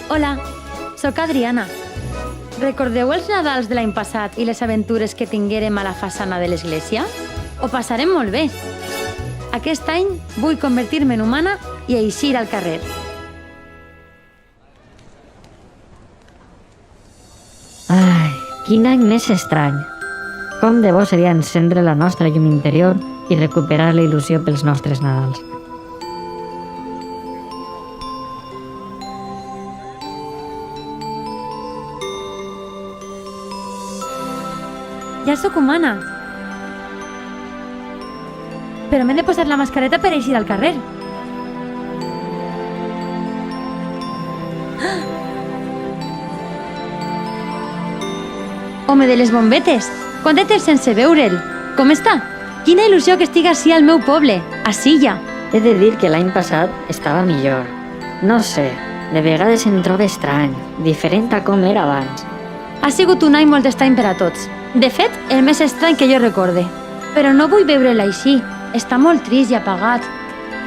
Hola, sóc Adriana. Recordeu els Nadals de l'any passat i les aventures que tinguérem a la façana de l'església? Ho passarem molt bé. Aquest any vull convertir-me en humana i eixir al carrer. Ai, quin any més estrany. Com de bo seria encendre la nostra llum interior i recuperar la il·lusió pels nostres Nadals. Ja sóc humana. Però m'he de posar la mascareta per eixir al carrer. Ah! Home de les bombetes, quant de temps sense veure'l? Com està? Quina il·lusió que estigui ací al meu poble, a Silla. He de dir que l'any passat estava millor. No sé, de vegades em trobo estrany, diferent a com era abans. Ha sigut un any molt estrany per a tots. De fet, el més estrany que jo recorde. Però no vull veure'l així. Està molt trist i apagat.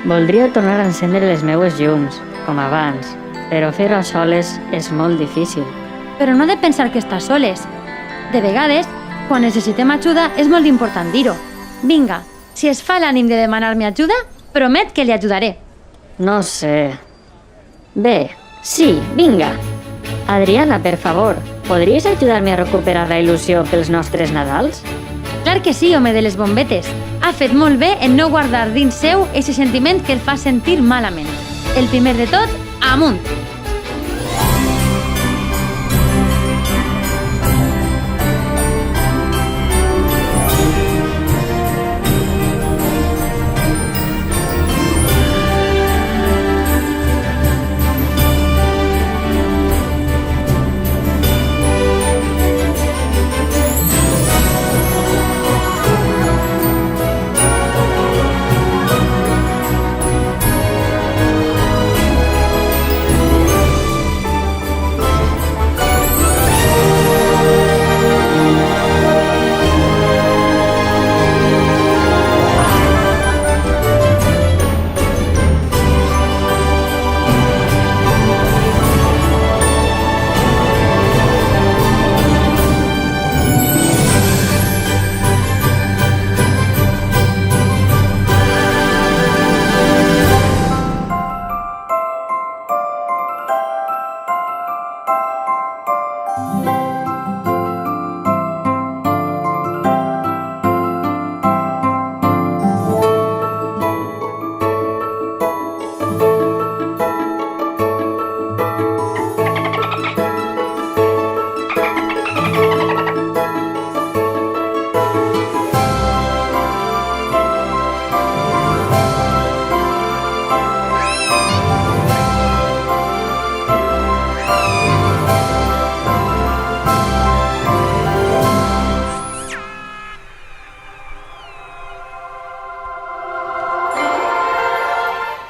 Voldria tornar a encendre les meues llums, com abans, però fer-ho a soles és molt difícil. Però no he de pensar que està soles. De vegades, quan necessitem ajuda, és molt important dir-ho. Vinga, si es fa l'ànim de demanar-me ajuda, promet que li ajudaré. No sé... Bé, sí, vinga. Adriana, per favor, podries ajudar-me a recuperar la il·lusió pels nostres Nadals? Clar que sí, home de les bombetes. Ha fet molt bé en no guardar dins seu ese sentiment que el fa sentir malament. El primer de tot, amunt!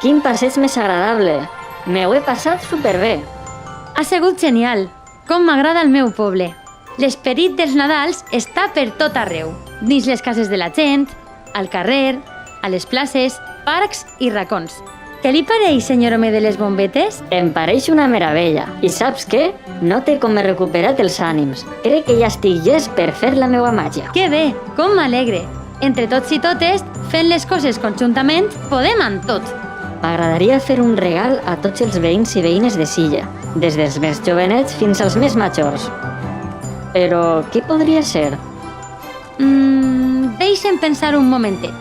Quin passeig més agradable! Me ho he passat superbé. Ha sigut genial. Com m'agrada el meu poble. L'esperit dels Nadals està per tot arreu. Dins les cases de la gent, al carrer, a les places, parcs i racons. Què li pareix, senyor home de les bombetes? Em pareix una meravella. I saps què? No té com he recuperat els ànims. Crec que ja estic llest per fer la meva màgia. Que bé, com m'alegre. Entre tots i totes, fent les coses conjuntament, podem amb tot. M'agradaria fer un regal a tots els veïns i veïnes de Silla, des dels més jovenets fins als més majors. Però què podria ser? Deixa'm pensar un momentet.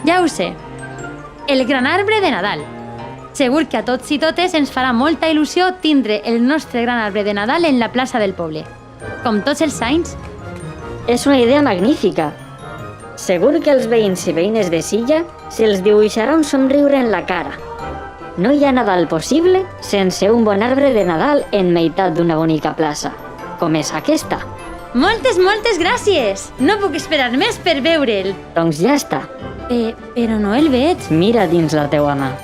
Ja ho sé. El gran arbre de Nadal. Segur que a tots i totes ens farà molta il·lusió tindre el nostre gran arbre de Nadal en la plaça del poble. Com tots els anys. És una idea magnífica. Segur que als veïns i veïnes de Silla se'ls dibuixarà un somriure en la cara. No hi ha Nadal possible sense un bon arbre de Nadal en meitat d'una bonica plaça, com és aquesta. Moltes gràcies! No puc esperar més per veure'l. Doncs ja està. Però no el veig. Mira dins la teua mà.